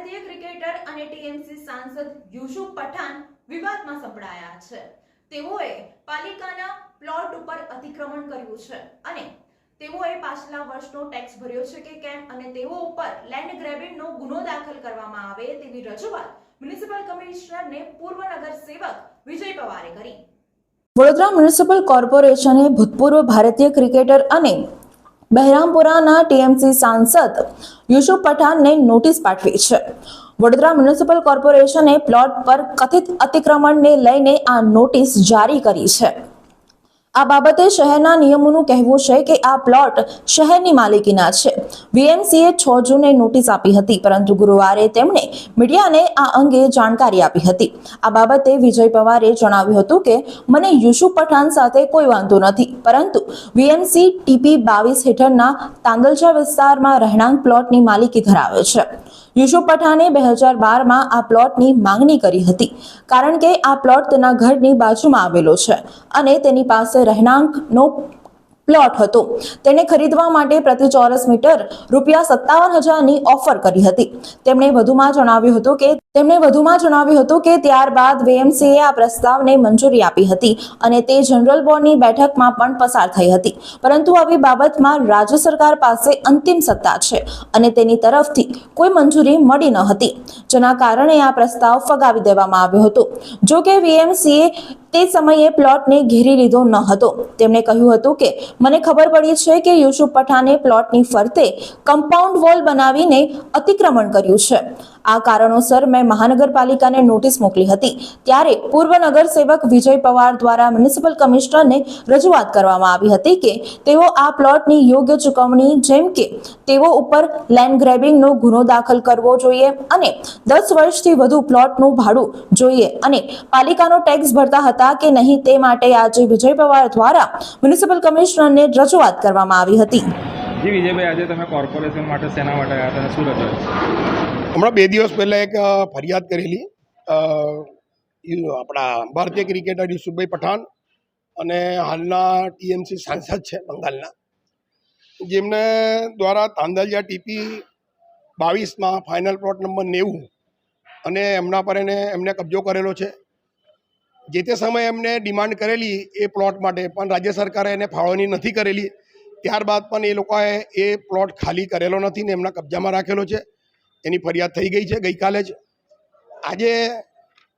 ભારતીય ક્રિકેટર અને ટીએમસી સાંસદ યુસુફ પઠાણ વિવાદમાં સંપડાયા છે। તેઓએ પાલિકાના પ્લોટ ઉપર અતિક્રમણ કર્યું છે અને તેઓએ પાછલા વર્ષનો ટેક્સ ભર્યો છે કે કેમ અને તેઓ ઉપર લેન્ડ ગ્રેબિંગનો ગુનો દાખલ કરવામાં આવે તેવી રજૂઆત મ્યુનિસિપલ કમિશનરને પૂર્વ નગર સેવક વિજય પવારે કરી। વડોદરા મ્યુનિસિપલ કોર્પોરેશને ભૂતપૂર્વ ભારતીય ક્રિકેટર અને બહેરામપુરાના ટીએમસી સાંસદ યુસુફ પઠાણને નોટિસ પાઠવી છે। વડોદરા મ્યુનિસિપલ કોર્પોરેશને પ્લોટ પર કથિત અતિક્રમણને લઈને આ નોટિસ જારી કરી છે। આ બાબતે શહેરના નિયમોનું કહેવું છે કે આ પ્લોટ શહેરની માલિકીના છે। વીએમસીએ 6 જૂને નોટિસ આપી હતી, પરંતુ ગુરુવારે તેમણે મીડિયાને આ અંગે જાણકારી આપી હતી। આ બાબતે વિજય પવારે જણાવ્યું હતું કે મને યુસુફ પઠાણ સાથે કોઈ વાંધો નથી, પરંતુ વીએમસી ટીપી 22 હેઠળના તાંદલજા વિસ્તારમાં રહેણાંક પ્લોટની માલિકી ધરાવે છે। યુસુફ પઠાણે 2012માં આ પ્લોટની માંગણી કરી હતી, કારણ કે આ પ્લોટ તેના ઘરની બાજુમાં આવેલો છે અને તેની પાસે રહેણાંકનો પ્લોટ હતો। તેને ખરીદવા માટે પ્રતિ ચોરસ મીટર ₹57,000ની ઓફર કરી હતી। તેમણે વધુમાં જણાવ્યું હતું કે ત્યારબાદ વીએમસીએ આ પ્રસ્તાવને મંજૂરી આપી હતી અને તે જનરલ બોર્ડની બેઠકમાં પણ પસાર થઈ હતી, પરંતુ આવી બાબતમાં રાજ્ય સરકાર પાસે અંતિમ સત્તા છે અને તેની તરફથી કોઈ મંજૂરી મળી ન હતી, જેના કારણે આ પ્રસ્તાવ ફગાવી દેવામાં આવ્યો હતો। જો કે વીએમસીએ તે સમયે પ્લોટને ઘેરી લીધો ન હતો। તેમણે કહ્યું હતું કે મને ખબર પડી છે કે યુસુફ પઠાણે પ્લોટની ફરતે કમ્પાઉન્ડ વોલ બનાવીને અતિક્રમણ કર્યું છે। આ કારણોસર મેં મહાનગરપાલિકાને નોટિસ મોકલી હતી। ત્યારે પૂર્વ નગર સેવક વિજય પવાર દ્વારા મ્યુનિસિપલ કમિશનરને રજૂઆત કરવામાં આવી હતી કે તેઓ આ પ્લોટની યોગ્ય ચૂકવણી, જેમ કે તેઓ ઉપર લેન્ડ ગ્રેબિંગનો ગુનો દાખલ કરવો જોઈએ અને 10 વર્ષથી વધુ પ્લોટનું ભાડું જોઈએ અને પાલિકાનો ટેક્સ ભરતા હતા કે નહીં તે માટે આજે વિજય પવાર દ્વારા મ્યુનિસિપલ કમિશનરને રજૂઆત કરવામાં આવી હતી। જી વિજયભાઈ, આજે તમે કોર્પોરેશન માટે શેના માટે આવ્યા હતા, શું રજૂઆત? હમણાં 2 દિવસ પહેલાં એક ફરિયાદ કરેલી આપણા ભારતીય ક્રિકેટર યુસુફભાઈ પઠાણ અને હાલના ટીએમસી સાંસદ છે બંગાળના, જેમને દ્વારા Tandalja TP 22માં final plot number 90 અને એમના પર એમને કબજો કરેલો છે। જે તે સમયે એમને ડિમાન્ડ કરેલી એ પ્લોટ માટે, પણ રાજ્ય સરકારે એને ફાળવણી નથી કરેલી। ત્યારબાદ પણ એ લોકોએ એ પ્લોટ ખાલી કરેલો નથી ને એમના કબજામાં રાખેલો છે। એની ફરિયાદ થઈ ગઈ છે ગઈકાલે જ। આજે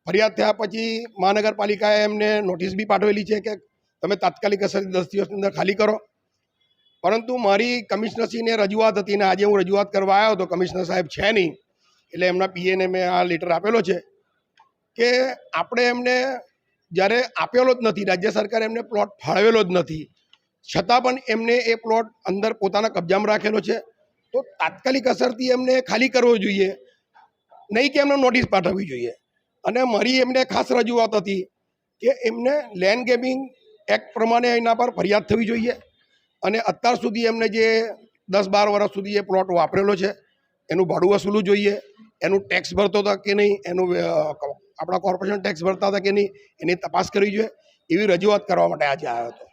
ફરિયાદ થયા પછી મહાનગરપાલિકાએ એમને નોટિસ બી પાઠવેલી છે કે તમે તાત્કાલિક અસરથી 10 દિવસની અંદર ખાલી કરો, પરંતુ મારી કમિશનરશ્રીને રજૂઆત હતી ને આજે હું રજૂઆત કરવા આવ્યો તો કમિશનર સાહેબ છે નહીં, એટલે એમના પીએને મેં આ લેટર આપેલો છે કે આપણે એમને જ્યારે આપેલો જ નથી, રાજ્ય સરકારે એમને પ્લોટ ફાળવેલો જ નથી, છતાં પણ એમને એ પ્લોટ અંદર પોતાના કબજામાં રાખેલો છે, તો તાત્કાલિક અસરથી એમને ખાલી કરવો જોઈએ, નહીં કે એમને નોટિસ પાઠવવી જોઈએ। અને મારી એમને ખાસ રજૂઆત હતી કે એમને લેન્ડ ગ્રેબિંગ એક્ટ પ્રમાણે એના પર ફરિયાદ થવી જોઈએ અને અત્યાર સુધી એમને જે 10-12 વર્ષ સુધી એ પ્લોટ વાપરેલો છે એનું ભાડું વસૂલવું જોઈએ, એનું ટેક્સ ભરતો હતો કે નહીં, એનું આપણા કોર્પોરેશન ટેક્સ ભરતા હતા કે નહીં, એની તપાસ કરવી જોઈએ। એવી રજૂઆત કરવા માટે આજે આવ્યો હતો।